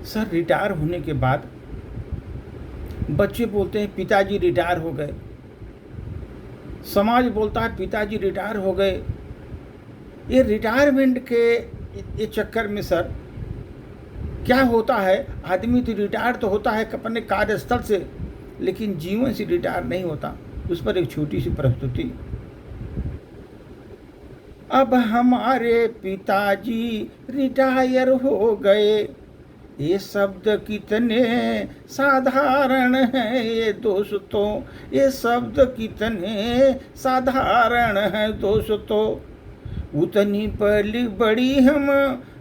Sir retire होने के बाद बच्चे बोलते हैं पिताजी रिटायर हो गए, समाज बोलता है पिताजी रिटायर हो गए। ये रिटायरमेंट के ये चक्कर में सर क्या होता है, आदमी तो रिटायर तो होता है अपने कार्यस्थल से, लेकिन जीवन से रिटायर नहीं होता। उस पर एक छोटी सी प्रस्तुति। अब हमारे पिताजी रिटायर हो गए, ये शब्द कितने साधारण हैं ये दोस्तों, ये शब्द कितने साधारण हैं दोस्तों। उतनी पली बड़ी हम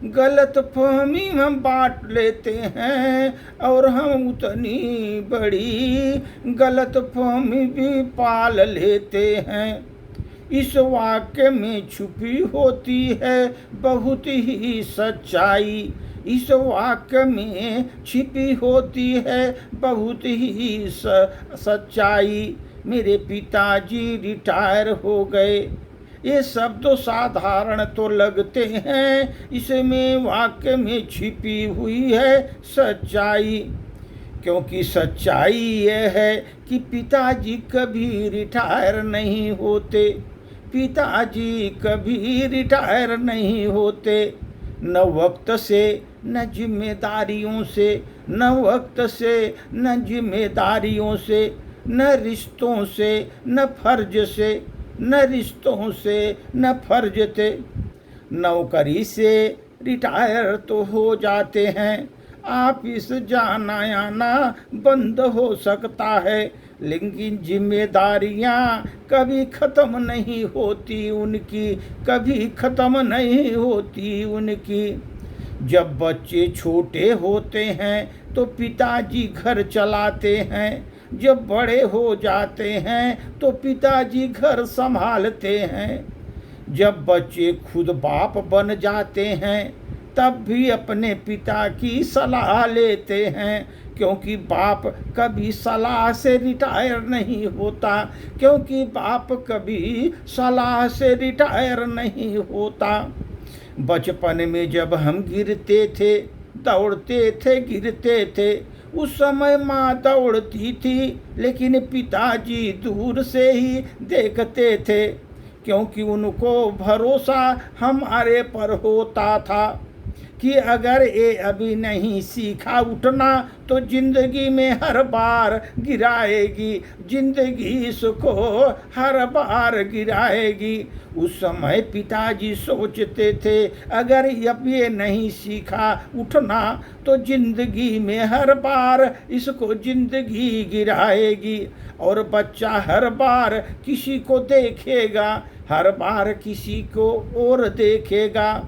गलत फहमी हम बांट लेते हैं, और हम उतनी बड़ी गलत फहमी भी पाल लेते हैं। इस वाक्य में छुपी होती है बहुत ही सच्चाई, इस वाक्य में छिपी होती है बहुत ही सच्चाई। मेरे पिताजी रिटायर हो गए, ये शब्द तो साधारण तो लगते हैं, इसमें वाक्य में छिपी हुई है सच्चाई। क्योंकि सच्चाई यह है कि पिताजी कभी रिटायर नहीं होते, पिताजी कभी रिटायर नहीं होते। न वक्त से न जिम्मेदारियों से, न वक्त से न जिम्मेदारियों से, न रिश्तों से न फर्ज से, न रिश्तों से न फर्ज थे। नौकरी से रिटायर तो हो जाते हैं, ऑफिस जाना आना बंद हो सकता है, लेकिन जिम्मेदारियां कभी ख़त्म नहीं होती उनकी, कभी ख़त्म नहीं होती उनकी। जब बच्चे छोटे होते हैं तो पिताजी घर चलाते हैं, जब बड़े हो जाते हैं तो पिताजी घर संभालते हैं। जब बच्चे खुद बाप बन जाते हैं तब भी अपने पिता की सलाह लेते हैं, क्योंकि बाप कभी सलाह से रिटायर नहीं होता, क्योंकि बाप कभी सलाह से रिटायर नहीं होता। बचपन में जब हम गिरते थे, दौड़ते थे, गिरते थे, उस समय माँ दौड़ती थी, लेकिन पिताजी दूर से ही देखते थे, क्योंकि उनको भरोसा हमारे पर होता था कि अगर ये अभी नहीं सीखा उठना तो जिंदगी में हर बार गिराएगी, जिंदगी इसको हर बार गिराएगी। उस समय पिताजी सोचते थे अगर अब ये नहीं सीखा उठना तो जिंदगी में हर बार इसको जिंदगी गिराएगी। और बच्चा हर बार किसी को देखेगा, हर बार किसी को और देखेगा।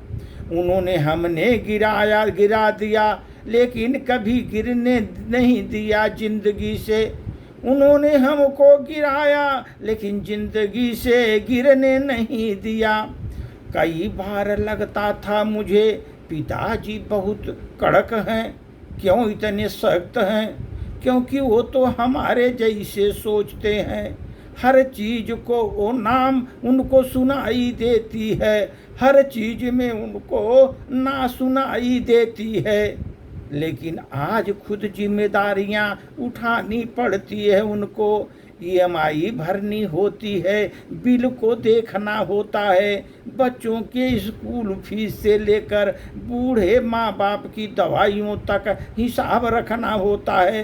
उन्होंने हमने गिरा दिया, लेकिन कभी गिरने नहीं दिया जिंदगी से। उन्होंने हमको गिराया, लेकिन जिंदगी से गिरने नहीं दिया। कई बार लगता था मुझे पिताजी बहुत कड़क हैं, क्यों इतने सख्त हैं? क्योंकि वो तो हमारे जैसे सोचते हैं, हर चीज़ को वो नाम उनको सुनाई देती है, हर चीज़ में उनको ना सुनाई देती है। लेकिन आज खुद जिम्मेदारियां उठानी पड़ती है उनको, ईएमआई भरनी होती है, बिल को देखना होता है, बच्चों के स्कूल फीस से लेकर बूढ़े माँ बाप की दवाइयों तक हिसाब रखना होता है।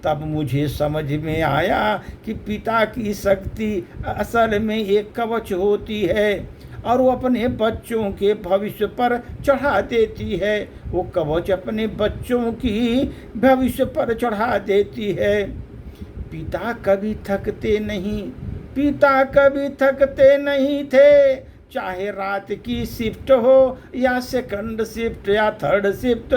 तब मुझे समझ में आया कि पिता की शक्ति असल में एक कवच होती है, और वो अपने बच्चों के भविष्य पर चढ़ा देती है, वो कवच अपने बच्चों की भविष्य पर चढ़ा देती है। पिता कभी थकते नहीं, पिता कभी थकते नहीं थे, चाहे रात की शिफ्ट हो या सेकंड शिफ्ट या थर्ड शिफ्ट।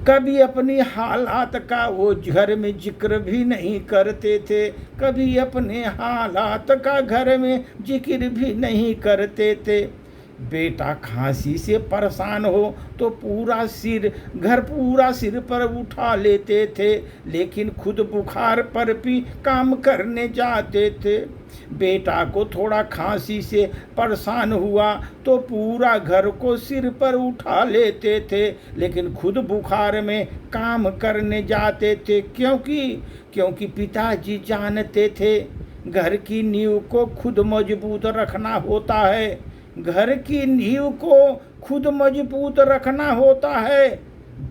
कभी अपनी हालात का वो घर में जिक्र भी नहीं करते थे, कभी अपने हालात का घर में जिक्र भी नहीं करते थे। बेटा खांसी से परेशान हो तो पूरा सिर पर उठा लेते थे, लेकिन खुद बुखार पर भी काम करने जाते थे। बेटा को थोड़ा खांसी से परेशान हुआ तो पूरा घर को सिर पर उठा लेते थे, लेकिन खुद बुखार में काम करने जाते थे। क्योंकि पिताजी जानते थे घर की नींव को खुद मजबूत रखना होता है। घर की नींव को खुद मजबूत रखना होता है,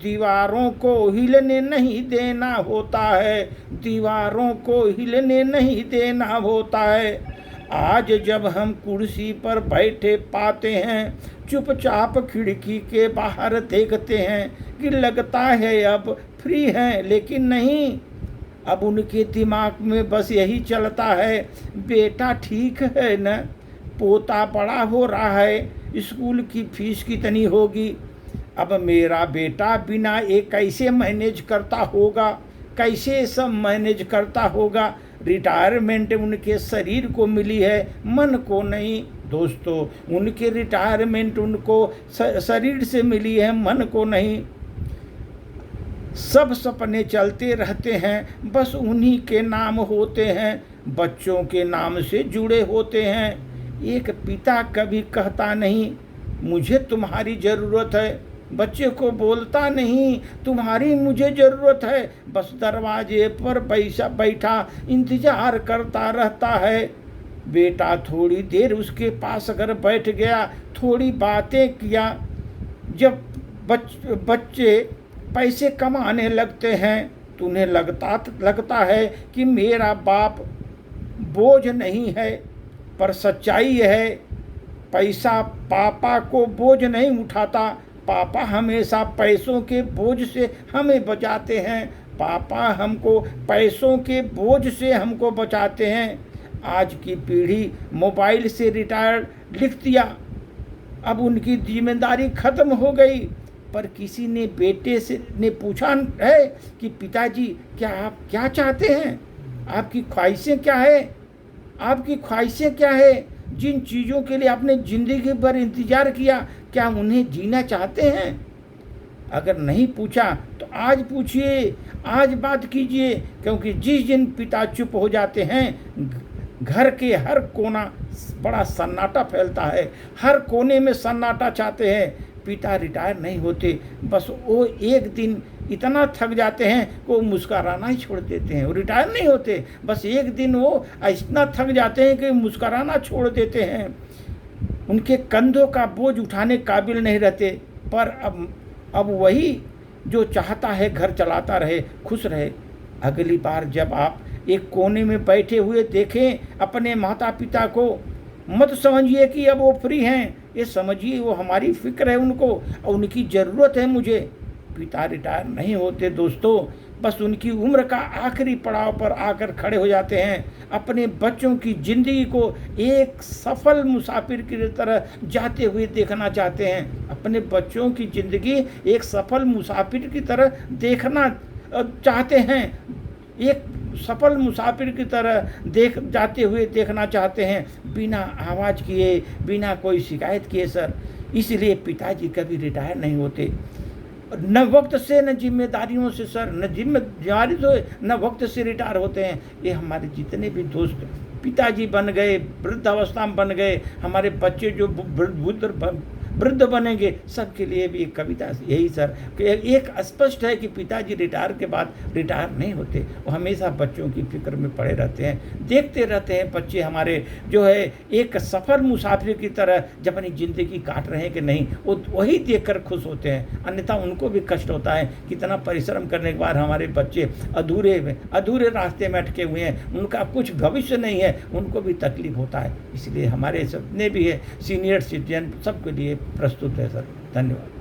दीवारों को हिलने नहीं देना होता है। दीवारों को हिलने नहीं देना होता है। आज जब हम कुर्सी पर बैठे पाते हैं, चुपचाप खिड़की के बाहर देखते हैं कि लगता है अब फ्री हैं, लेकिन नहीं, अब उनके दिमाग में बस यही चलता है, बेटा ठीक है न, पोता बड़ा हो रहा है, स्कूल की फीस कितनी होगी, अब मेरा बेटा बिना एक कैसे मैनेज करता होगा, कैसे सब मैनेज करता होगा। रिटायरमेंट उनके शरीर को मिली है, मन को नहीं दोस्तों। उनके रिटायरमेंट उनको शरीर से मिली है, मन को नहीं। सब सपने चलते रहते हैं, बस उन्हीं के नाम होते हैं, बच्चों के नाम से जुड़े होते हैं। एक पिता कभी कहता नहीं मुझे तुम्हारी ज़रूरत है, बच्चे को बोलता नहीं तुम्हारी मुझे ज़रूरत है, बस दरवाजे पर बैठा इंतज़ार करता रहता है। बेटा थोड़ी देर उसके पास अगर बैठ गया, थोड़ी बातें किया, जब बच्चे पैसे कमाने लगते हैं तो उन्हें लगता है कि मेरा बाप बोझ नहीं है, पर सच्चाई है पैसा पापा को बोझ नहीं उठाता। पापा हमेशा पैसों के बोझ से हमें बचाते हैं, पापा हमको पैसों के बोझ से हमको बचाते हैं। आज की पीढ़ी मोबाइल से रिटायर्ड लिख दिया, अब उनकी जिम्मेदारी खत्म हो गई। पर किसी ने बेटे से ने पूछा है कि पिताजी क्या आप क्या चाहते हैं, आपकी ख्वाहिशें क्या है, आपकी ख्वाहिशें क्या है, जिन चीज़ों के लिए आपने ज़िंदगी भर इंतज़ार किया, क्या उन्हें जीना चाहते हैं? अगर नहीं पूछा तो आज पूछिए, आज बात कीजिए, क्योंकि जिस दिन पिता चुप हो जाते हैं, घर के हर कोना बड़ा सन्नाटा फैलता है, हर कोने में सन्नाटा चाहते हैं। पिता रिटायर नहीं होते, बस वो एक दिन इतना थक जाते हैं कि वो मुस्कुराना ही छोड़ देते हैं। वो रिटायर नहीं होते, बस एक दिन वो इतना थक जाते हैं कि मुस्कुराना छोड़ देते हैं। उनके कंधों का बोझ उठाने काबिल नहीं रहते। पर अब वही जो चाहता है घर चलाता रहे, खुश रहे। अगली बार जब आप एक कोने में बैठे हुए देखें अपने माता पिता को, मत समझिए कि अब वो फ्री हैं, ये समझिए वो हमारी फिक्र है उनको और उनकी ज़रूरत है मुझे। पिता रिटायर नहीं होते दोस्तों, बस उनकी उम्र का आखिरी पड़ाव पर आकर खड़े हो जाते हैं। अपने बच्चों की ज़िंदगी को एक सफल मुसाफिर की तरह जाते हुए देखना चाहते हैं। अपने बच्चों की ज़िंदगी एक सफल मुसाफिर की तरह देखना चाहते हैं, एक सफल मुसाफिर की तरह जाते हुए देखना चाहते हैं, बिना आवाज़ किए, बिना कोई शिकायत किए सर। इसलिए पिताजी कभी रिटायर नहीं होते, न वक्त से न जिम्मेदारियों से सर, न जिम्मेदारी से न वक्त से रिटायर होते हैं। ये हमारे जितने भी दोस्त पिताजी बन गए, वृद्धावस्था में बन गए, हमारे बच्चे जो वृद्ध बनेंगे, सबके लिए भी एक कविता यही सर कि एक स्पष्ट है कि पिताजी रिटायर के बाद रिटायर नहीं होते, वो हमेशा बच्चों की फिक्र में पड़े रहते हैं, देखते रहते हैं बच्चे हमारे जो है एक सफ़र मुसाफिर की तरह जब अपनी ज़िंदगी काट रहे हैं कि नहीं, वो वही देखकर खुश होते हैं। अन्यथा उनको भी कष्ट होता है, कितना परिश्रम करने के बाद हमारे बच्चे अधूरे रास्ते में अटके हुए हैं, उनका कुछ भविष्य नहीं है, उनको भी तकलीफ होता है। इसलिए हमारे जितने भी है सीनियर सिटीजन सबके लिए प्रस्तुत है सर। धन्यवाद।